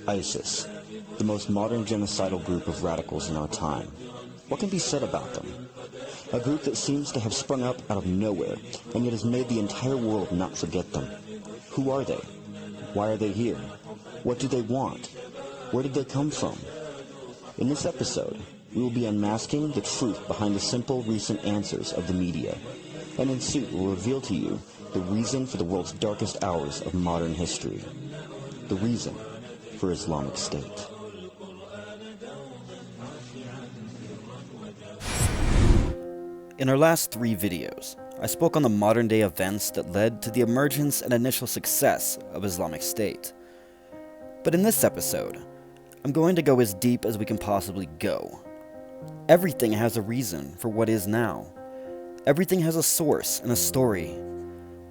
ISIS, the most modern genocidal group of radicals in our time. What can be said about them? A group that seems to have sprung up out of nowhere, and yet has made the entire world not forget them. Who are they? Why are they here? What do they want? Where did they come from? In this episode, we will be unmasking the truth behind the simple recent answers of the media, and in suit will reveal to you the reason for the world's darkest hours of modern history. The reason for Islamic State. In our last 3 videos, I spoke on the modern-day events that led to the emergence and initial success of Islamic State. But in this episode, I'm going to go as deep as we can possibly go. Everything has a reason for what is now. Everything has a source and a story.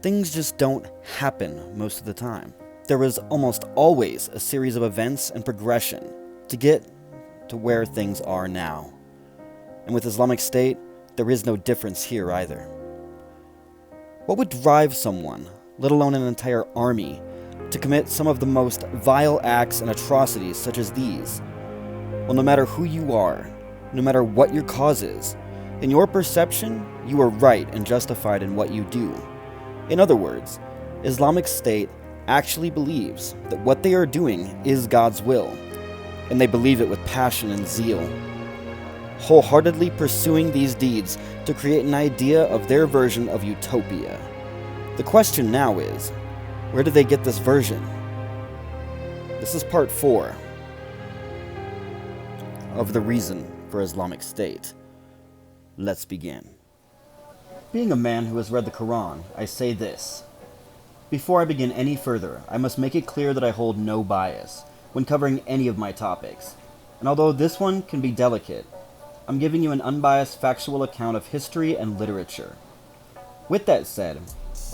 Things just don't happen most of the time. There was almost always a series of events and progression to get to where things are now. And with Islamic State, there is no difference here either. What would drive someone, let alone an entire army, to commit some of the most vile acts and atrocities such as these? Well, no matter who you are, no matter what your cause is, in your perception, you are right and justified in what you do. In other words, Islamic State actually believes that what they are doing is God's will, and they believe it with passion and zeal, wholeheartedly pursuing these deeds to create an idea of their version of utopia. The question now is, where do they get this version? This is part 4 of the reason for Islamic State. Let's begin. Being a man who has read the Quran, I say this. Before I begin any further, I must make it clear that I hold no bias when covering any of my topics, and although this one can be delicate, I'm giving you an unbiased factual account of history and literature. With that said,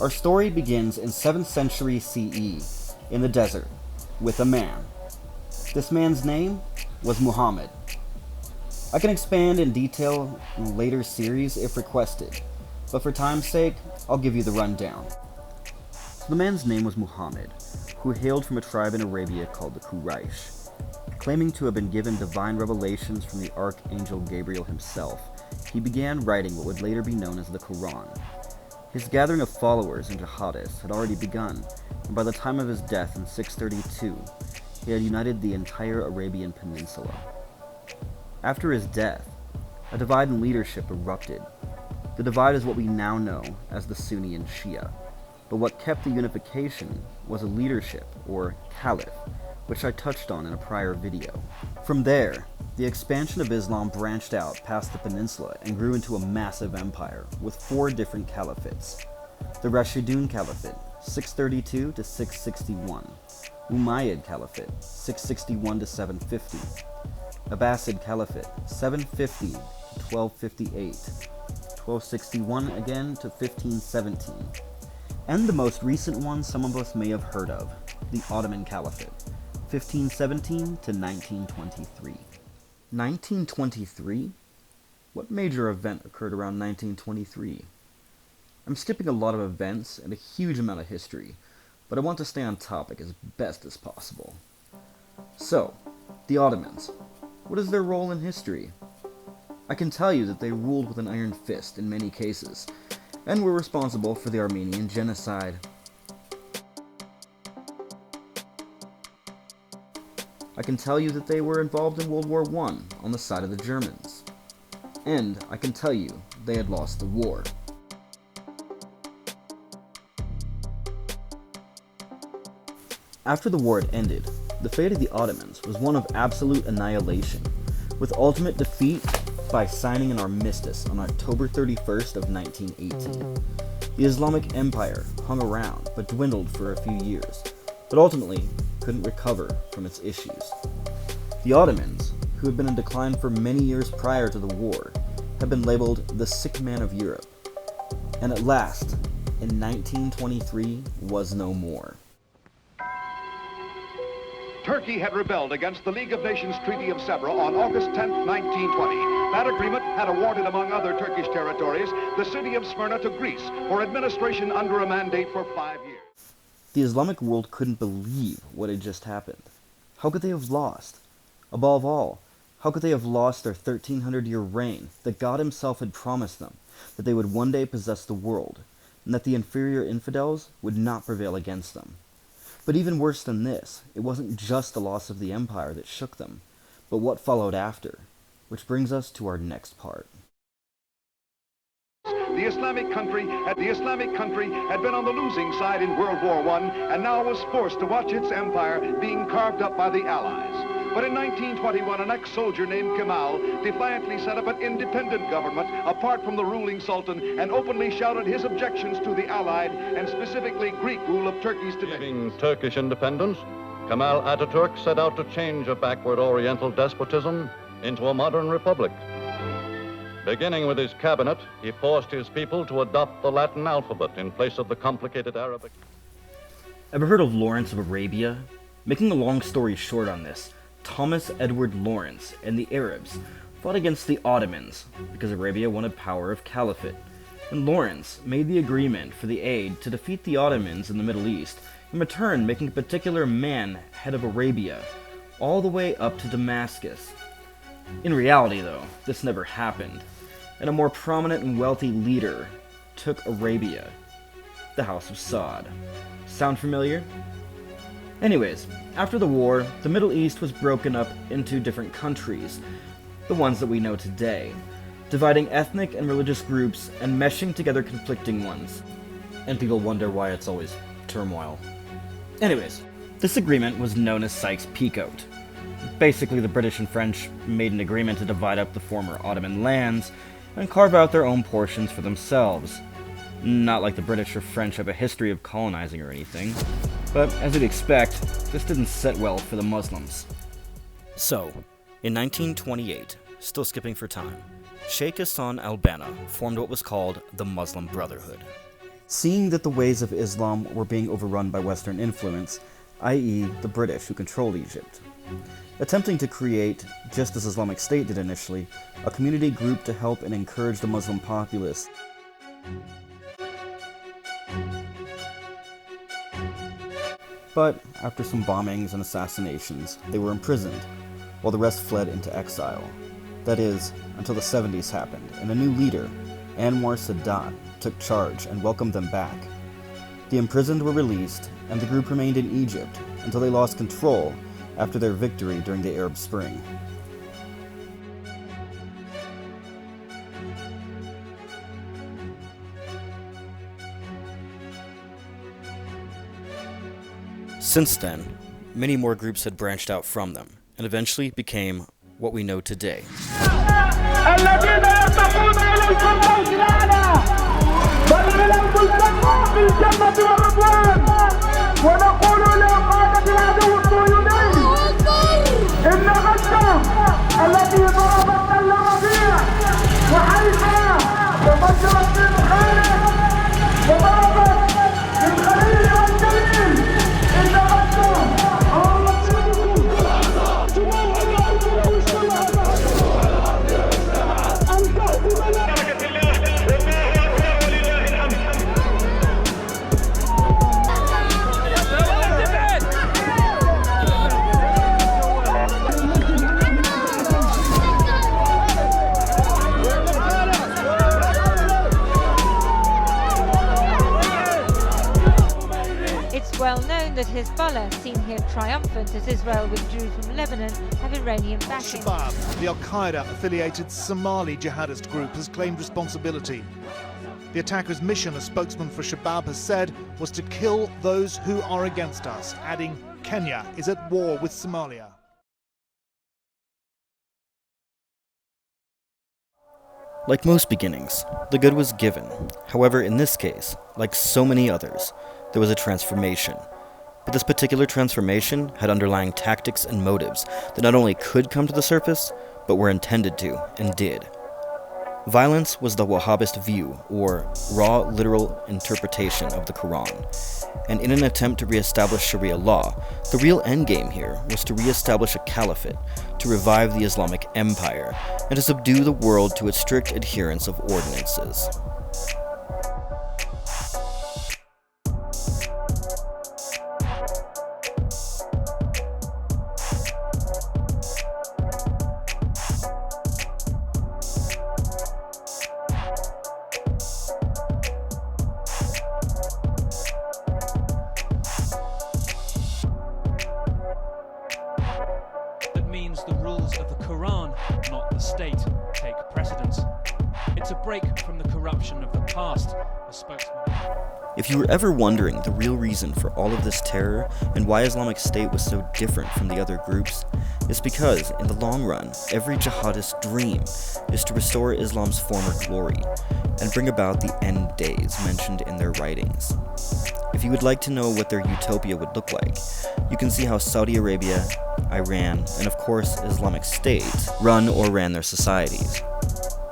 our story begins in 7th century CE, in the desert, with a man. This man's name was Muhammad. I can expand in detail in a later series if requested, but for time's sake, I'll give you the rundown. So the man's name was Muhammad, who hailed from a tribe in Arabia called the Quraysh. Claiming to have been given divine revelations from the Archangel Gabriel himself, he began writing what would later be known as the Quran. His gathering of followers and jihadists had already begun, and by the time of his death in 632, he had united the entire Arabian Peninsula. After his death, a divide in leadership erupted. The divide is what we now know as the Sunni and Shia, but what kept the unification was a leadership, or caliph, which I touched on in a prior video. From there, the expansion of Islam branched out past the peninsula and grew into a massive empire with 4 different caliphates. The Rashidun Caliphate, 632 to 661. Umayyad Caliphate, 661 to 750. Abbasid Caliphate, 750 to 1258. 1261 again to 1517. And the most recent one some of us may have heard of, the Ottoman Caliphate, 1517 to 1923. 1923? What major event occurred around 1923? I'm skipping a lot of events and a huge amount of history, but I want to stay on topic as best as possible. So, the Ottomans. What is their role in history? I can tell you that they ruled with an iron fist in many cases, and were responsible for the Armenian genocide. I can tell you that they were involved in World War I on the side of the Germans. And I can tell you they had lost the war. After the war had ended, the fate of the Ottomans was one of absolute annihilation, with ultimate defeat by signing an armistice on October 31st of 1918. The Islamic Empire hung around but dwindled for a few years, but ultimately couldn't recover from its issues. The Ottomans, who had been in decline for many years prior to the war, had been labeled the sick man of Europe, and at last, in 1923, was no more. Turkey had rebelled against the League of Nations Treaty of Sevres on August 10, 1920. That agreement had awarded, among other Turkish territories, the city of Smyrna to Greece for administration under a mandate for 5 years. The Islamic world couldn't believe what had just happened. How could they have lost? Above all, how could they have lost their 1300-year reign that God himself had promised them, that they would one day possess the world, and that the inferior infidels would not prevail against them? But even worse than this, it wasn't just the loss of the empire that shook them, but what followed after, which brings us to our next part. The Islamic country had been on the losing side in World War I and now was forced to watch its empire being carved up by the Allies. But in 1921, an ex-soldier named Kemal defiantly set up an independent government apart from the ruling sultan and openly shouted his objections to the Allied and specifically Greek rule of Turkey's dominion. Achieving Turkish independence, Kemal Ataturk set out to change a backward Oriental despotism into a modern republic. Beginning with his cabinet, he forced his people to adopt the Latin alphabet in place of the complicated Arabic. Ever heard of Lawrence of Arabia? Making a long story short on this, Thomas Edward Lawrence and the Arabs fought against the Ottomans because Arabia wanted power of caliphate, and Lawrence made the agreement for the aid to defeat the Ottomans in the Middle East, in return making a particular man head of Arabia, all the way up to Damascus. In reality, though, this never happened, and a more prominent and wealthy leader took Arabia, the House of Saud. Sound familiar? Anyways, after the war, the Middle East was broken up into different countries, the ones that we know today, dividing ethnic and religious groups and meshing together conflicting ones. And people wonder why it's always turmoil. Anyways, this agreement was known as Sykes-Picot. Basically, the British and French made an agreement to divide up the former Ottoman lands and carve out their own portions for themselves. Not like the British or French have a history of colonizing or anything, but as you'd expect, this didn't set well for the Muslims. So, in 1928, still skipping for time, Sheikh Hassan al-Banna formed what was called the Muslim Brotherhood. Seeing that the ways of Islam were being overrun by Western influence, i.e. the British who controlled Egypt, attempting to create, just as Islamic State did initially, a community group to help and encourage the Muslim populace. But after some bombings and assassinations, they were imprisoned, while the rest fled into exile. That is, until the 70s happened, and a new leader, Anwar Sadat, took charge and welcomed them back. The imprisoned were released, and the group remained in Egypt until they lost control after their victory during the Arab Spring. Since then, many more groups had branched out from them, and eventually became what we know today. Well known that Hezbollah, seen here triumphant as Israel withdrew from Lebanon, have Iranian backing. Shabab, the Al-Qaeda-affiliated Somali jihadist group, has claimed responsibility. The attacker's mission, a spokesman for Shabab has said, was to kill those who are against us, adding Kenya is at war with Somalia. Like most beginnings, the good was given. However, in this case, like so many others, there was a transformation. But this particular transformation had underlying tactics and motives that not only could come to the surface, but were intended to, and did. Violence was the Wahhabist view, or raw literal interpretation of the Quran. And in an attempt to re-establish Sharia law, the real endgame here was to re-establish a caliphate, to revive the Islamic empire, and to subdue the world to its strict adherence of ordinances. and state take precedence. It's a break from the corruption of the past, a spokesman. If you were ever wondering the real reason for all of this terror and why Islamic State was so different from the other groups, it's because, in the long run, every jihadist's dream is to restore Islam's former glory and bring about the end days mentioned in their writings. If you would like to know what their utopia would look like, you can see how Saudi Arabia, Iran, and of course Islamic State run or ran their societies.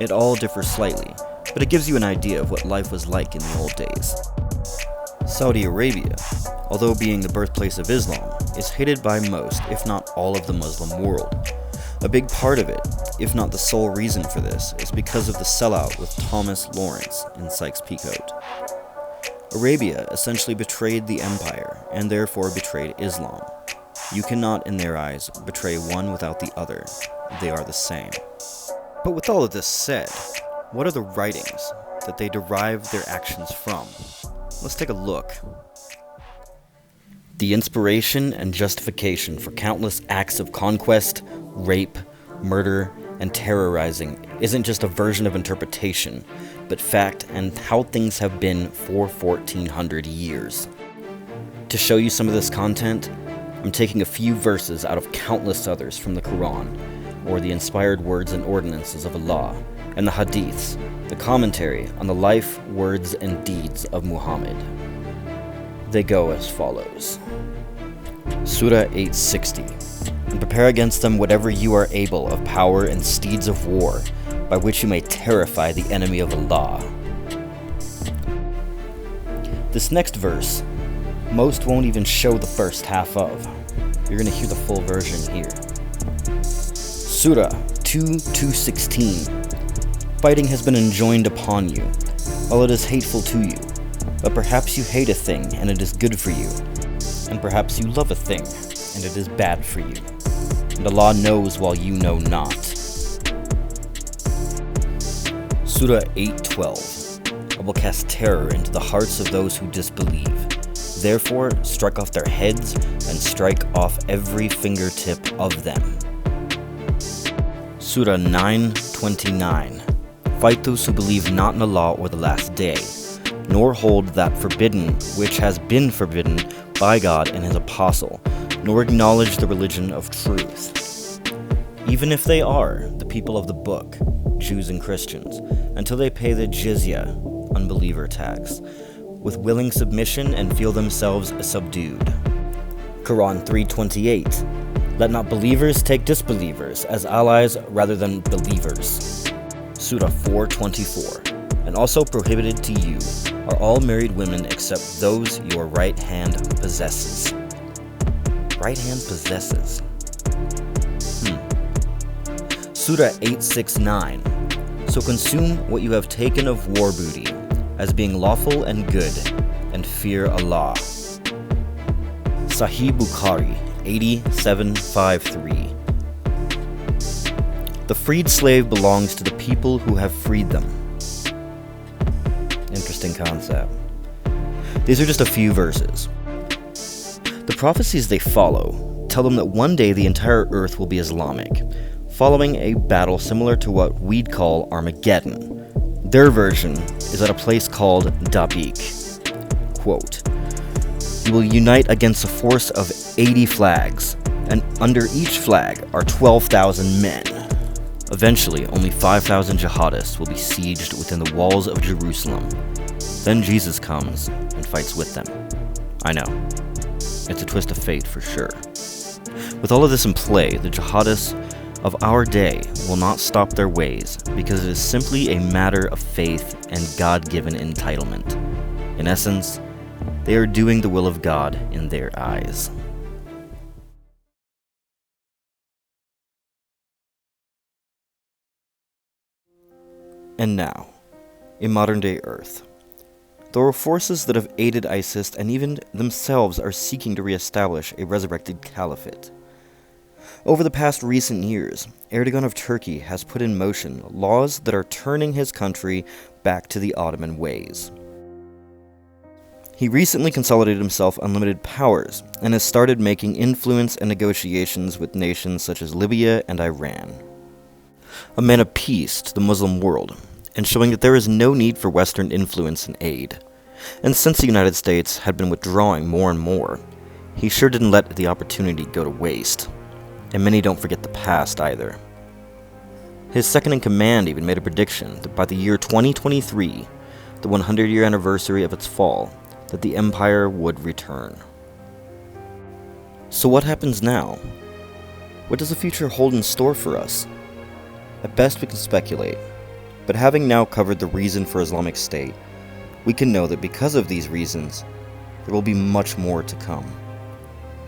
It all differs slightly, but it gives you an idea of what life was like in the old days. Saudi Arabia, although being the birthplace of Islam, is hated by most, if not all, of the Muslim world. A big part of it, if not the sole reason for this, is because of the sellout with Thomas Lawrence in Sykes-Picot. Arabia essentially betrayed the empire, and therefore betrayed Islam. You cannot, in their eyes, betray one without the other. They are the same. But with all of this said, what are the writings that they derive their actions from? Let's take a look. The inspiration and justification for countless acts of conquest, rape, murder, and terrorizing isn't just a version of interpretation, but fact and how things have been for 1400 years. To show you some of this content, I'm taking a few verses out of countless others from the Quran, or the inspired words and ordinances of Allah, and the Hadiths, the commentary on the life, words, and deeds of Muhammad. They go as follows. Surah 860. And prepare against them whatever you are able of power and steeds of war, by which you may terrify the enemy of Allah. This next verse, most won't even show the first half of. You're going to hear the full version here. Surah 2:216. Fighting has been enjoined upon you, while it is hateful to you. But perhaps you hate a thing, and it is good for you. And perhaps you love a thing, and it is bad for you. And Allah knows while you know not. Surah 8:12. I will cast terror into the hearts of those who disbelieve. Therefore, strike off their heads, and strike off every fingertip of them. Surah 9:29. Fight those who believe not in Allah or the last day, nor hold that forbidden which has been forbidden by God and His apostle, nor acknowledge the religion of truth. Even if they are the people of the book, Jews and Christians, until they pay the jizya, unbeliever tax, with willing submission and feel themselves subdued. Quran 3:28. Let not believers take disbelievers as allies rather than believers. Surah 4:24. And also prohibited to you are all married women except those your right hand possesses. Right hand possesses. Surah 8:6-9. So consume what you have taken of war booty as being lawful and good, and fear Allah. Sahih Bukhari 8753. The freed slave belongs to the people who have freed them. Interesting concept. These are just a few verses. The prophecies they follow tell them that one day the entire earth will be Islamic, following a battle similar to what we'd call Armageddon. Their version is at a place called Dabiq. Quote, you will unite against a force of 80 flags, and under each flag are 12,000 men. Eventually, only 5,000 jihadists will be sieged within the walls of Jerusalem. Then Jesus comes and fights with them. I know, it's a twist of fate for sure. With all of this in play, the jihadists of our day will not stop their ways because it is simply a matter of faith and God-given entitlement. In essence, they are doing the will of God in their eyes. And now, in modern-day Earth, there are forces that have aided ISIS and even themselves are seeking to re-establish a resurrected caliphate. Over the past recent years, Erdogan of Turkey has put in motion laws that are turning his country back to the Ottoman ways. He recently consolidated himself unlimited powers and has started making influence and negotiations with nations such as Libya and Iran. a man of peace to the Muslim world, and showing that there is no need for Western influence and aid. And since the United States had been withdrawing more and more, he sure didn't let the opportunity go to waste. And many don't forget the past either. His second-in-command even made a prediction that by the year 2023, the 100-year anniversary of its fall, that the empire would return. So what happens now? What does the future hold in store for us? At best we can speculate, but having now covered the reason for Islamic State, we can know that because of these reasons, there will be much more to come.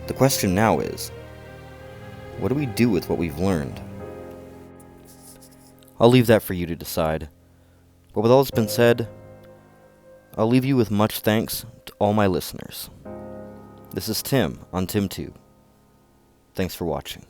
The question now is, what do we do with what we've learned? I'll leave that for you to decide. But with all that's been said, I'll leave you with much thanks to all my listeners. This is Tim on TimTube. Thanks for watching.